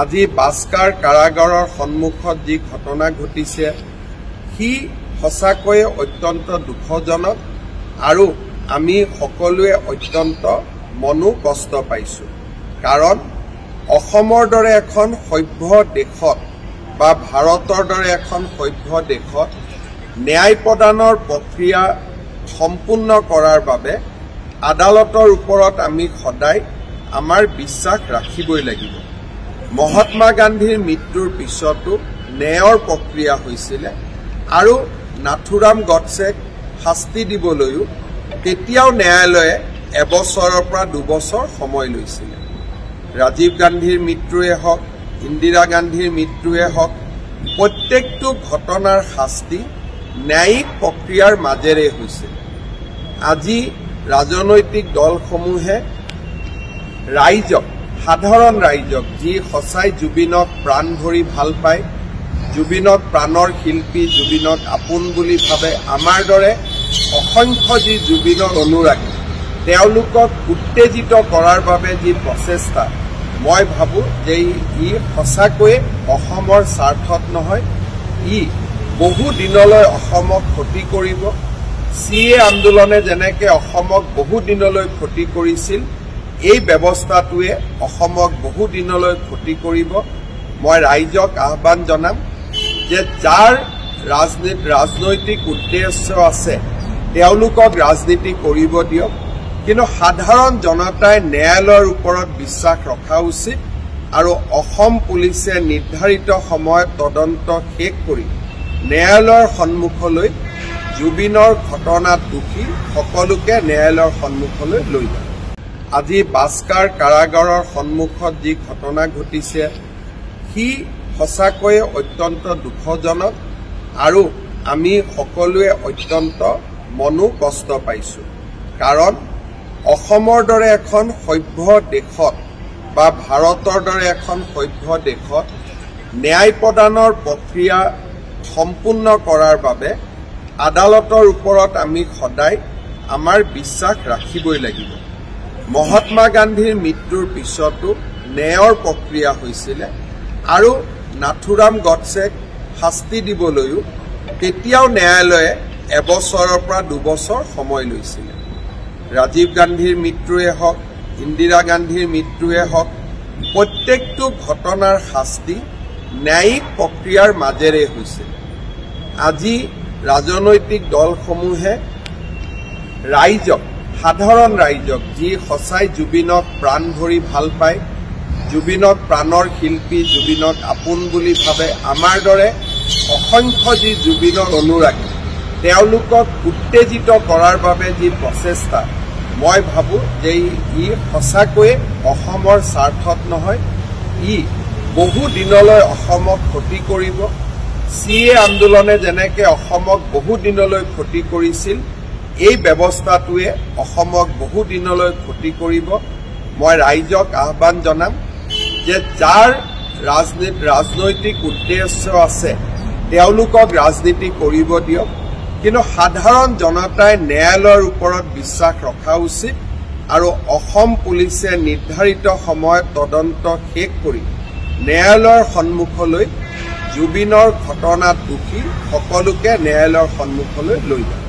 আজি বাস্কাৰ কাৰাগাৰৰ সন্মুখত যি ঘটনা ঘটিছে সি সঁচাকৈয়ে অত্যন্ত দুখজনক আৰু আমি সকলোৱে অত্যন্ত মনো কষ্ট পাইছোঁ। কাৰণ অসমৰ দৰে এখন সভ্য দেশত বা ভাৰতৰ দৰে এখন সভ্য দেশত ন্যায় প্ৰদানৰ প্ৰক্ৰিয়া সম্পূৰ্ণ কৰাৰ বাবে আদালতৰ ওপৰত আমি সদায় আমাৰ বিশ্বাস ৰাখিবই লাগিব। মহাত্মা গান্ধীৰ মৃত্যুৰ পিছতো ন্যায়ৰ প্ৰক্ৰিয়া হৈছিল আৰু নাথুৰাম গডছেক শাস্তি দিবলৈও তেতিয়াও ন্যায়ালয়ে এবছৰৰ পৰা 2 বছৰ সময় লৈছিল। ৰাজীৱ গান্ধীৰ মৃত্যুৱে হওক, ইন্দিৰা গান্ধীৰ মৃত্যুৱে হওক, প্ৰত্যেকটো ঘটনাৰ শাস্তি ন্যায়িক প্ৰক্ৰিয়াৰ মাজেৰে হৈছিল। আজি ৰাজনৈতিক দলসমূহে ৰাইজক, সাধাৰণ ৰাইজক যি সঁচাই জুবিনক প্ৰাণ ভৰি ভাল পায়, জুবিনক প্ৰাণৰ শিল্পী, জুবিনক আপোন বুলি ভাবে, আমাৰ দৰে অসংখ্য যি জুবিনৰ অনুৰাগী তেওঁলোকক উত্তেজিত কৰাৰ বাবে যি প্ৰচেষ্টা, মই ভাবো যে ই সঁচাকৈয়ে অসমৰ স্বাৰ্থত নহয়, ই বহু দিনলৈ অসমক ক্ষতি কৰিব। CA আন্দোলনে যেনেকৈ অসমক বহু দিনলৈ ক্ষতি কৰিছিল, এই ব্যৱস্থাটোৱে অসমক বহু দিনলৈ ক্ষতি কৰিব। মই ৰাইজক আহ্বান জনাম যে যাৰ ৰাজনৈতিক উদ্দেশ্য আছে তেওঁলোকক ৰাজনীতি কৰিব দিয়ক, কিন্তু সাধাৰণ জনতাই ন্যায়ালয়ৰ ওপৰত বিশ্বাস ৰখা উচিত আৰু অসম পুলিচে নিৰ্ধাৰিত সময়ত তদন্ত শেষ কৰি ন্যায়ালয়ৰ সন্মুখলৈ জুবিনৰ ঘটনাত দোষী সকলোকে ন্যায়ালয়ৰ সন্মুখলৈ লৈ যায়। আজি বাস্কাৰ কাৰাগাৰৰ সন্মুখত যি ঘটনা ঘটিছে সি সঁচাকৈয়ে অত্যন্ত দুখজনক আৰু আমি সকলোৱে অত্যন্ত মনো কষ্ট পাইছোঁ। কাৰণ অসমৰ দৰে এখন সভ্য দেশত বা ভাৰতৰ দৰে এখন সভ্য দেশত ন্যায় প্ৰদানৰ প্ৰক্ৰিয়া সম্পূৰ্ণ কৰাৰ বাবে আদালতৰ ওপৰত আমি সদায় আমাৰ বিশ্বাস ৰাখিবই লাগিব। মহাত্মা গান্ধীৰ মৃত্যুৰ পিছতো ন্যায়ৰ প্ৰক্ৰিয়া হৈছিল আৰু নাথুৰাম গডছেক শাস্তি দিবলৈও তেতিয়াও ন্যায়ালয়ে এবছৰৰ পৰা 2 বছৰ সময় লৈছিল। ৰাজীৱ গান্ধীৰ মৃত্যুৱে হওক, ইন্দিৰা গান্ধীৰ মৃত্যুৱে হওক, প্ৰত্যেকটো ঘটনাৰ শাস্তি ন্যায়িক প্ৰক্ৰিয়াৰ মাজেৰে হৈছিল। আজি ৰাজনৈতিক দলসমূহে ৰাইজক, সাধাৰণ ৰাইজক যি সঁচাই জুবিনক প্ৰাণ ভৰি ভাল পায়, জুবিনক প্ৰাণৰ শিল্পী, জুবিনক আপোন বুলি ভাবে, আমাৰ দৰে অসংখ্য যি জুবিনৰ অনুৰাগী তেওঁলোকক উত্তেজিত কৰাৰ বাবে যি প্ৰচেষ্টা, মই ভাবো যে ই সঁচাকৈয়ে অসমৰ স্বাৰ্থত নহয়, ই বহু দিনলৈ অসমক ক্ষতি কৰিব। CA আন্দোলনে যেনেকৈ অসমক বহু দিনলৈ ক্ষতি কৰিছিল, এই ব্যৱস্থাটোৱে অসমক বহু দিনলৈ ক্ষতি কৰিব। মই ৰাইজক আহ্বান জনাম যে যাৰ ৰাজনৈতিক উদ্দেশ্য আছে তেওঁলোকক ৰাজনীতি কৰিব দিয়ক, কিন্তু সাধাৰণ জনতাই ন্যায়ালয়ৰ ওপৰত বিশ্বাস ৰখা উচিত আৰু অসম পুলিচে নিৰ্ধাৰিত সময়ত তদন্ত শেষ কৰি ন্যায়ালয়ৰ সন্মুখলৈ জুবিনৰ ঘটনাত দোষী সকলোকে ন্যায়ালয়ৰ সন্মুখলৈ লৈ যায়।